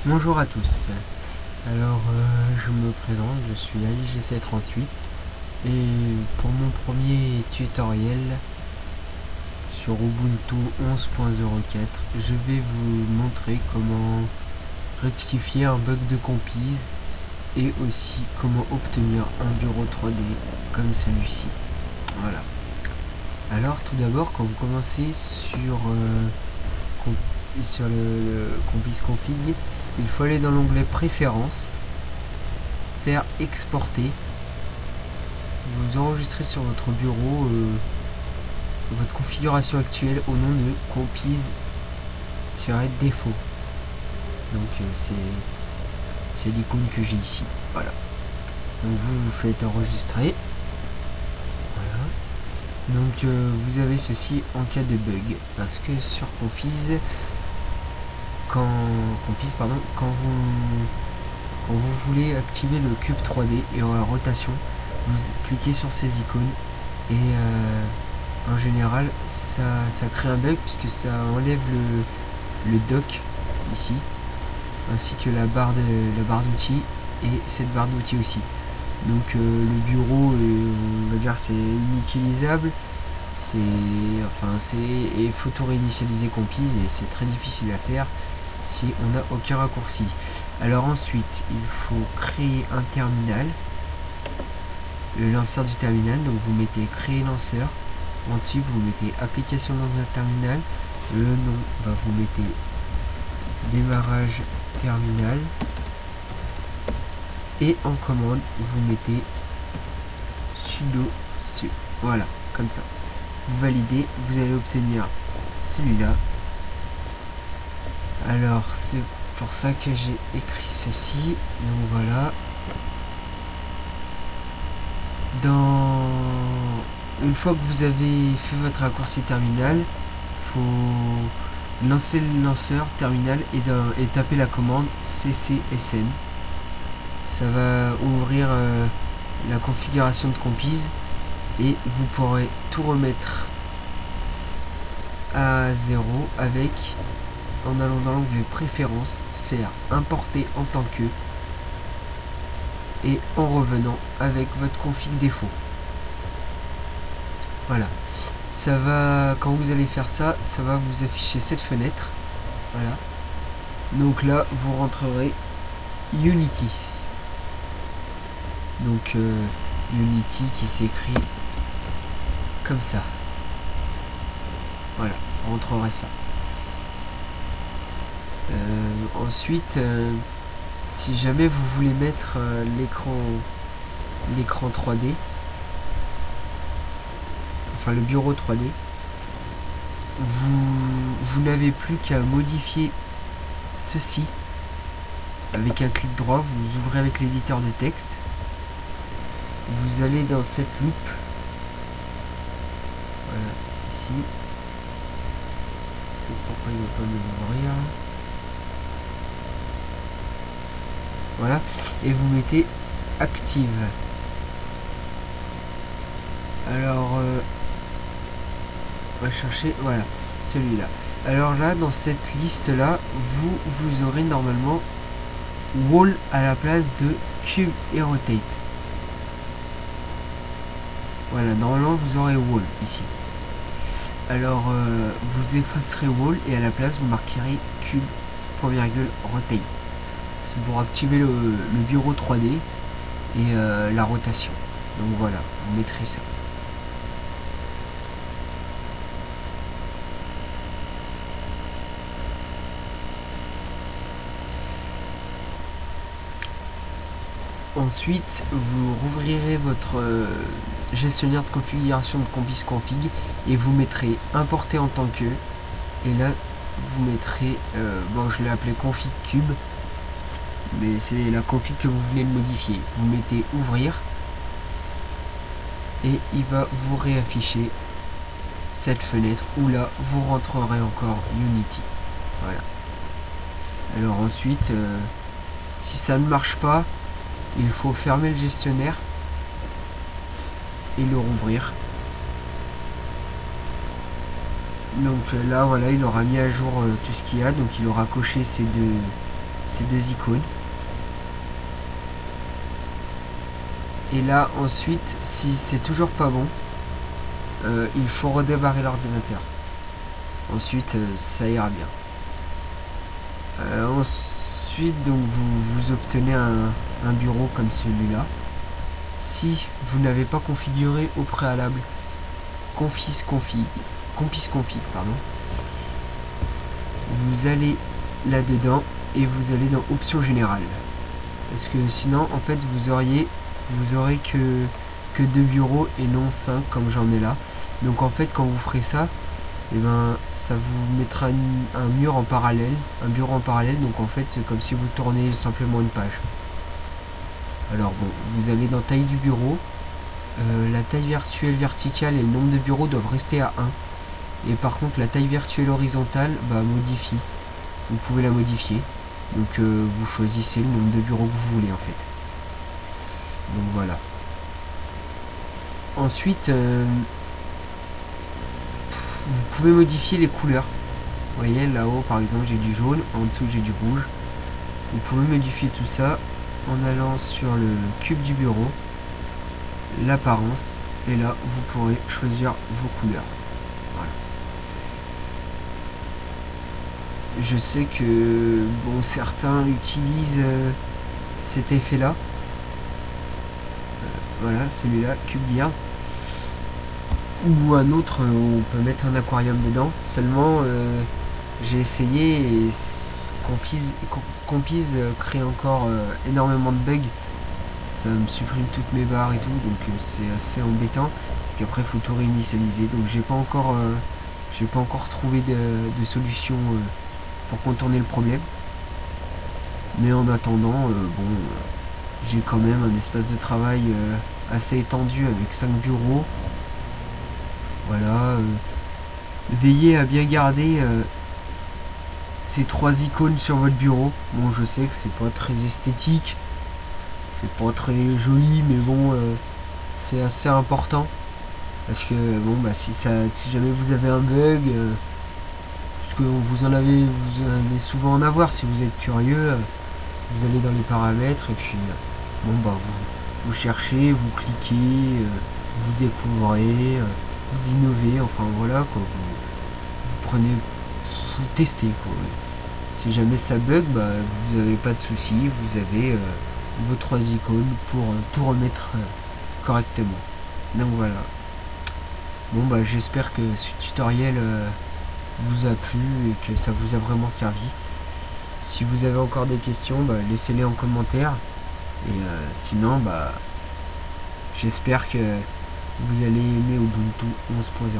Bonjour à tous. Alors, je me présente, je suis AliGC38 et pour mon premier tutoriel sur Ubuntu 11.04, je vais vous montrer comment rectifier un bug de compise et aussi comment obtenir un bureau 3D comme celui-ci. Voilà. Alors, tout d'abord, quand vous commencez sur le compise config, il faut aller dans l'onglet préférences, faire exporter, vous enregistrez sur votre bureau votre configuration actuelle au nom de compise-défaut. Donc c'est l'icône que j'ai ici. Voilà. Donc vous faites enregistrer. Voilà. Donc vous avez ceci en cas de bug, parce que sur compise, quand vous voulez activer le cube 3D et en rotation, vous cliquez sur ces icônes et en général ça crée un bug puisque ça enlève le dock ici, ainsi que la barre d'outils et cette barre d'outils aussi. Donc le bureau on va dire c'est inutilisable, il faut tout réinitialiser compise et c'est très difficile à faire si on n'a aucun raccourci. Alors ensuite il faut créer un terminal, le lanceur du terminal, donc vous mettez créer lanceur, ensuite vous mettez application dans un terminal, le nom, vous mettez démarrage terminal et en commande vous mettez sudo su, voilà, comme ça. Vous validez, vous allez obtenir celui-là. Alors c'est pour ça que j'ai écrit ceci, donc voilà. Une fois que vous avez fait votre raccourci terminal, il faut lancer le lanceur terminal et taper la commande ccsn. Ça va ouvrir la configuration de compise et vous pourrez tout remettre à 0 avec, en allant dans l'onglet préférences, faire importer en tant que et en revenant avec votre config défaut. Voilà, ça va, quand vous allez faire ça, ça va vous afficher cette fenêtre. Voilà, donc là vous rentrerez Unity, donc Unity qui s'écrit comme ça. Voilà, vous rentrerez ça. Ensuite si jamais vous voulez mettre l'écran 3D, enfin le bureau 3D, vous n'avez plus qu'à modifier ceci avec un clic droit. Vous ouvrez avec l'éditeur de texte, vous allez dans cette loupe, voilà, ici, pourquoi il ne va pas m'ouvrir, voilà, et vous mettez active. Alors on va chercher, voilà, celui-là. Alors là, dans cette liste là, vous aurez normalement wall à la place de cube et rotate. Voilà, normalement vous aurez wall ici. Alors vous effacerez wall et à la place vous marquerez cube rotate. C'est pour activer le bureau 3D et la rotation. Donc voilà, vous mettrez ça. Ensuite, vous rouvrirez votre gestionnaire de configuration de compise config et vous mettrez importer en tant que, et là vous mettrez, je l'ai appelé config cube, mais c'est la config que vous voulez le modifier. Vous mettez ouvrir et il va vous réafficher cette fenêtre où là vous rentrerez encore Unity. Voilà. Alors ensuite, si ça ne marche pas, il faut fermer le gestionnaire et le rouvrir. Donc là voilà, il aura mis à jour tout ce qu'il y a, donc il aura coché ces ces deux icônes. Et là ensuite, si c'est toujours pas bon, il faut redémarrer l'ordinateur. Ensuite ça ira bien. Ensuite donc vous obtenez un bureau comme celui-là. Si vous n'avez pas configuré au préalable compis config, pardon, vous allez là-dedans et vous allez dans options générales. Parce que sinon en fait vous aurez que 2 bureaux et non 5 comme j'en ai là. Donc en fait quand vous ferez ça, et ben ça vous mettra un mur en parallèle, un bureau en parallèle. Donc en fait c'est comme si vous tournez simplement une page. Alors bon, vous allez dans taille du bureau. La taille virtuelle verticale et le nombre de bureaux doivent rester à 1. Et par contre la taille virtuelle horizontale modifie. Vous pouvez la modifier. Donc vous choisissez le nombre de bureaux que vous voulez en fait. Donc voilà. Ensuite, vous pouvez modifier les couleurs. Vous voyez là-haut par exemple j'ai du jaune, en dessous j'ai du rouge. Vous pouvez modifier tout ça en allant sur le cube du bureau, l'apparence, et là vous pourrez choisir vos couleurs. Voilà. Je sais que bon, certains utilisent cet effet là. Voilà, celui-là, Cube Gears. Ou un autre, on peut mettre un aquarium dedans. Seulement, j'ai essayé et Compiz crée encore énormément de bugs. Ça me supprime toutes mes barres et tout, donc c'est assez embêtant. Parce qu'après, il faut tout réinitialiser. Donc, j'ai pas encore trouvé de solution pour contourner le problème. Mais en attendant, j'ai quand même un espace de travail assez étendu avec 5 bureaux. Voilà. Veillez à bien garder ces 3 icônes sur votre bureau. Bon, je sais que c'est pas très esthétique, c'est pas très joli, mais bon, c'est assez important. Parce que bon, si jamais vous avez un bug, parce que vous allez souvent en avoir si vous êtes curieux, vous allez dans les paramètres et puis vous cherchez, vous cliquez, vous découvrez, vous innovez, enfin voilà quoi, vous prenez, vous testez quoi. Si jamais ça bug, vous n'avez pas de soucis, vous avez vos 3 icônes pour tout remettre correctement. Donc voilà. Bon j'espère que ce tutoriel vous a plu et que ça vous a vraiment servi. Si vous avez encore des questions, laissez-les en commentaire. Et sinon, j'espère que vous allez aimer Ubuntu 11.04.